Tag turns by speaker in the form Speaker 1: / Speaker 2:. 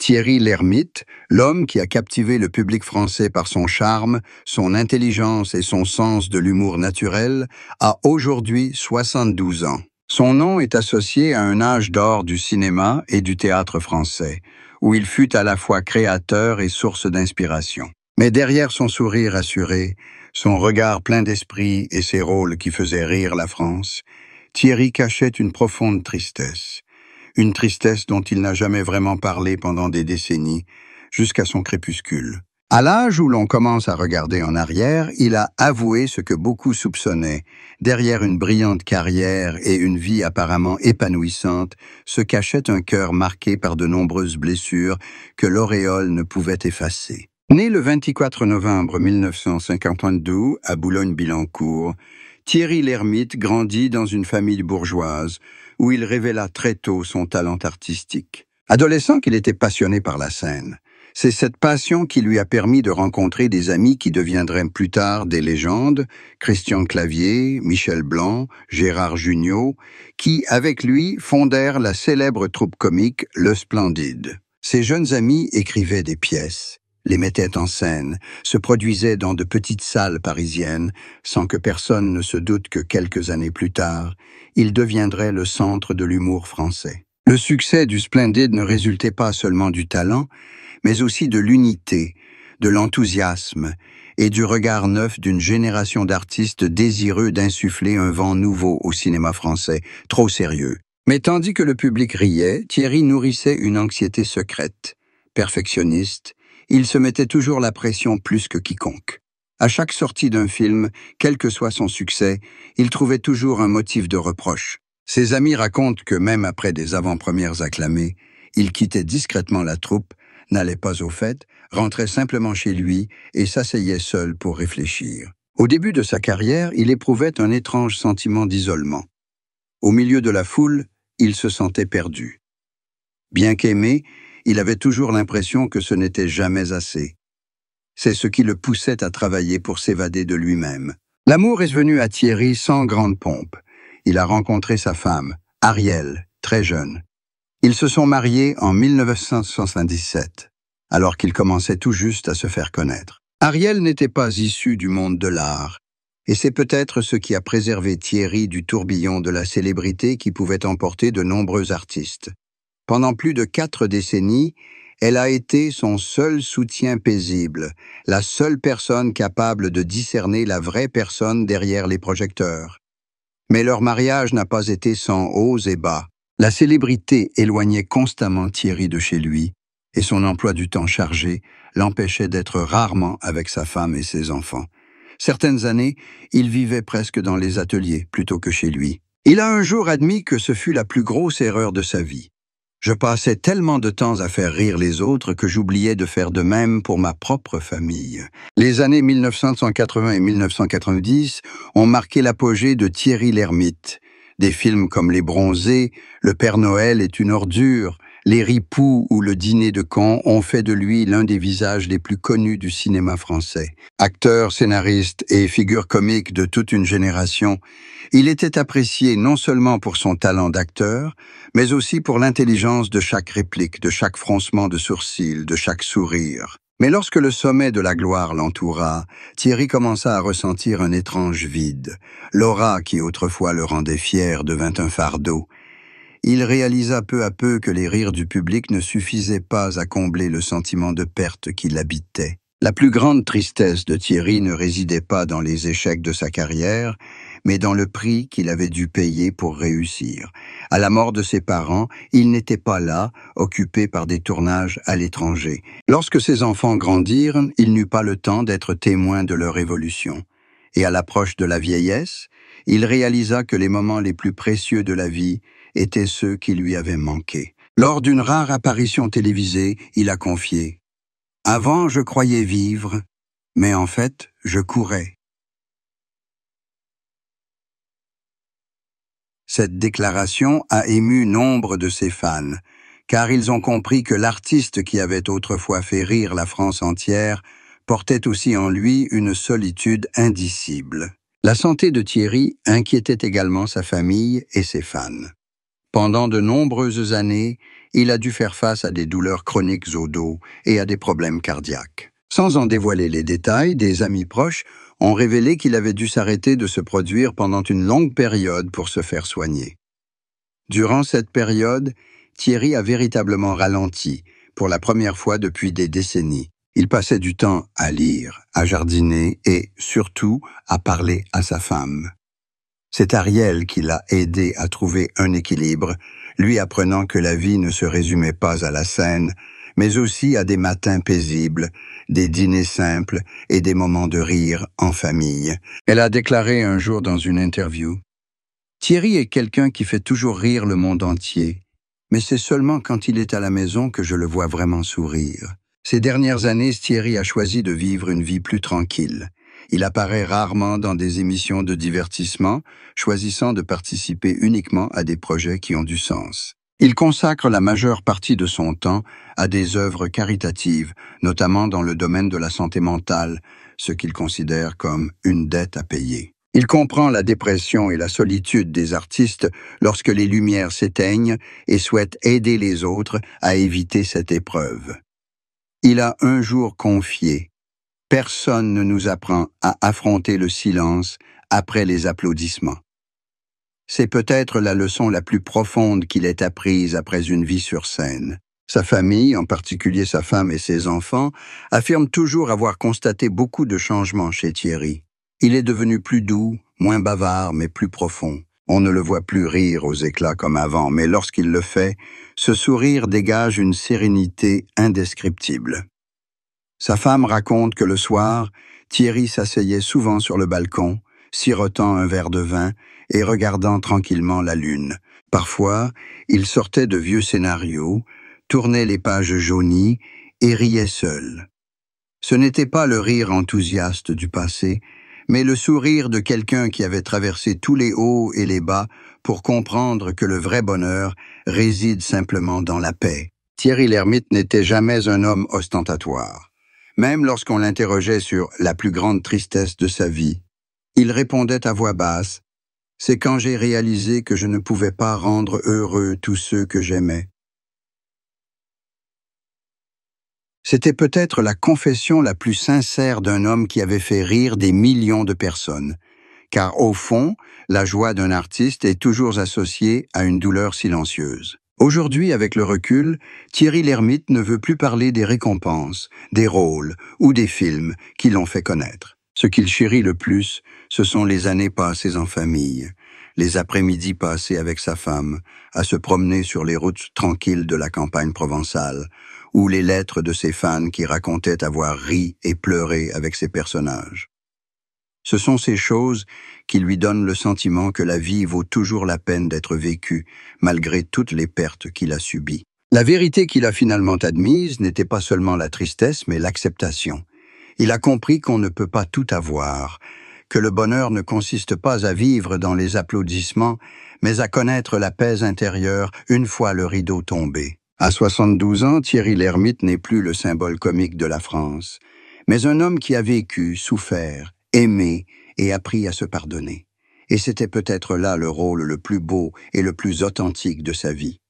Speaker 1: Thierry Lhermitte, l'homme qui a captivé le public français par son charme, son intelligence et son sens de l'humour naturel, a aujourd'hui 72 ans. Son nom est associé à un âge d'or du cinéma et du théâtre français, où il fut à la fois créateur et source d'inspiration. Mais derrière son sourire assuré, son regard plein d'esprit et ses rôles qui faisaient rire la France, Thierry cachait une profonde tristesse. Une tristesse dont il n'a jamais vraiment parlé pendant des décennies, jusqu'à son crépuscule. À l'âge où l'on commence à regarder en arrière, il a avoué ce que beaucoup soupçonnaient. Derrière une brillante carrière et une vie apparemment épanouissante, se cachait un cœur marqué par de nombreuses blessures que l'auréole ne pouvait effacer. Né le 24 novembre 1952 à Boulogne-Billancourt, Thierry Lhermitte grandit dans une famille bourgeoise où il révéla très tôt son talent artistique. Adolescent, qu'il était passionné par la scène. C'est cette passion qui lui a permis de rencontrer des amis qui deviendraient plus tard des légendes, Christian Clavier, Michel Blanc, Gérard Jugnot, qui, avec lui, fondèrent la célèbre troupe comique Le Splendide. Ces jeunes amis écrivaient des pièces, les mettaient en scène, se produisaient dans de petites salles parisiennes, sans que personne ne se doute que quelques années plus tard, ils deviendraient le centre de l'humour français. Le succès du Splendide ne résultait pas seulement du talent, mais aussi de l'unité, de l'enthousiasme et du regard neuf d'une génération d'artistes désireux d'insuffler un vent nouveau au cinéma français, trop sérieux. Mais tandis que le public riait, Thierry nourrissait une anxiété secrète. Perfectionniste, il se mettait toujours la pression plus que quiconque. À chaque sortie d'un film, quel que soit son succès, il trouvait toujours un motif de reproche. Ses amis racontent que même après des avant-premières acclamées, il quittait discrètement la troupe, n'allait pas au fait, rentrait simplement chez lui et s'asseyait seul pour réfléchir. Au début de sa carrière, il éprouvait un étrange sentiment d'isolement. Au milieu de la foule, il se sentait perdu. Bien qu'aimé, il avait toujours l'impression que ce n'était jamais assez. C'est ce qui le poussait à travailler pour s'évader de lui-même. L'amour est venu à Thierry sans grande pompe. Il a rencontré sa femme, Ariel, très jeune. Ils se sont mariés en 1977, alors qu'ils commençaient tout juste à se faire connaître. Ariel n'était pas issue du monde de l'art, et c'est peut-être ce qui a préservé Thierry du tourbillon de la célébrité qui pouvait emporter de nombreux artistes. Pendant plus de 4 décennies, elle a été son seul soutien paisible, la seule personne capable de discerner la vraie personne derrière les projecteurs. Mais leur mariage n'a pas été sans hauts et bas. La célébrité éloignait constamment Thierry de chez lui, et son emploi du temps chargé l'empêchait d'être rarement avec sa femme et ses enfants. Certaines années, il vivait presque dans les ateliers plutôt que chez lui. Il a un jour admis que ce fut la plus grosse erreur de sa vie. Je passais tellement de temps à faire rire les autres que j'oubliais de faire de même pour ma propre famille. Les années 1980 et 1990 ont marqué l'apogée de Thierry Lhermitte. Des films comme Les Bronzés, Le Père Noël est une ordure, Les Ripoux ou Le Dîner de cons ont fait de lui l'un des visages les plus connus du cinéma français. Acteur, scénariste et figure comique de toute une génération, il était apprécié non seulement pour son talent d'acteur, mais aussi pour l'intelligence de chaque réplique, de chaque froncement de sourcils, de chaque sourire. Mais lorsque le sommet de la gloire l'entoura, Thierry commença à ressentir un étrange vide. L'aura qui autrefois le rendait fier devint un fardeau. Il réalisa peu à peu que les rires du public ne suffisaient pas à combler le sentiment de perte qui l'habitait. La plus grande tristesse de Thierry ne résidait pas dans les échecs de sa carrière, mais dans le prix qu'il avait dû payer pour réussir. À la mort de ses parents, il n'était pas là, occupé par des tournages à l'étranger. Lorsque ses enfants grandirent, il n'eut pas le temps d'être témoin de leur évolution. Et à l'approche de la vieillesse, il réalisa que les moments les plus précieux de la vie étaient ceux qui lui avaient manqué. Lors d'une rare apparition télévisée, il a confié « Avant, je croyais vivre, mais en fait, je courais. » Cette déclaration a ému nombre de ses fans, car ils ont compris que l'artiste qui avait autrefois fait rire la France entière portait aussi en lui une solitude indicible. La santé de Thierry inquiétait également sa famille et ses fans. Pendant de nombreuses années, il a dû faire face à des douleurs chroniques au dos et à des problèmes cardiaques. Sans en dévoiler les détails, des amis proches ont révélé qu'il avait dû s'arrêter de se produire pendant une longue période pour se faire soigner. Durant cette période, Thierry a véritablement ralenti, pour la première fois depuis des décennies. Il passait du temps à lire, à jardiner et, surtout, à parler à sa femme. C'est Ariel qui l'a aidé à trouver un équilibre, lui apprenant que la vie ne se résumait pas à la scène, mais aussi à des matins paisibles, des dîners simples et des moments de rire en famille. Elle a déclaré un jour dans une interview: « Thierry est quelqu'un qui fait toujours rire le monde entier, mais c'est seulement quand il est à la maison que je le vois vraiment sourire. » Ces dernières années, Thierry a choisi de vivre une vie plus tranquille. Il apparaît rarement dans des émissions de divertissement, choisissant de participer uniquement à des projets qui ont du sens. Il consacre la majeure partie de son temps à des œuvres caritatives, notamment dans le domaine de la santé mentale, ce qu'il considère comme une dette à payer. Il comprend la dépression et la solitude des artistes lorsque les lumières s'éteignent et souhaite aider les autres à éviter cette épreuve. Il a un jour confié: « Personne ne nous apprend à affronter le silence après les applaudissements. » C'est peut-être la leçon la plus profonde qu'il ait apprise après une vie sur scène. Sa famille, en particulier sa femme et ses enfants, affirment toujours avoir constaté beaucoup de changements chez Thierry. Il est devenu plus doux, moins bavard, mais plus profond. On ne le voit plus rire aux éclats comme avant, mais lorsqu'il le fait, ce sourire dégage une sérénité indescriptible. Sa femme raconte que le soir, Thierry s'asseyait souvent sur le balcon, sirotant un verre de vin et regardant tranquillement la lune. Parfois, il sortait de vieux scénarios, tournait les pages jaunies et riait seul. Ce n'était pas le rire enthousiaste du passé, mais le sourire de quelqu'un qui avait traversé tous les hauts et les bas pour comprendre que le vrai bonheur réside simplement dans la paix. Thierry Lhermitte n'était jamais un homme ostentatoire. Même lorsqu'on l'interrogeait sur la plus grande tristesse de sa vie, il répondait à voix basse: « C'est quand j'ai réalisé que je ne pouvais pas rendre heureux tous ceux que j'aimais. » C'était peut-être la confession la plus sincère d'un homme qui avait fait rire des millions de personnes, car au fond, la joie d'un artiste est toujours associée à une douleur silencieuse. Aujourd'hui, avec le recul, Thierry Lhermitte ne veut plus parler des récompenses, des rôles ou des films qui l'ont fait connaître. Ce qu'il chérit le plus, ce sont les années passées en famille, les après-midi passés avec sa femme, à se promener sur les routes tranquilles de la campagne provençale, ou les lettres de ses fans qui racontaient avoir ri et pleuré avec ses personnages. Ce sont ces choses qui lui donnent le sentiment que la vie vaut toujours la peine d'être vécue, malgré toutes les pertes qu'il a subies. La vérité qu'il a finalement admise n'était pas seulement la tristesse, mais l'acceptation. Il a compris qu'on ne peut pas tout avoir, que le bonheur ne consiste pas à vivre dans les applaudissements, mais à connaître la paix intérieure une fois le rideau tombé. À 72 ans, Thierry Lhermitte n'est plus le symbole comique de la France, mais un homme qui a vécu, souffert, aimé et appris à se pardonner. Et c'était peut-être là le rôle le plus beau et le plus authentique de sa vie.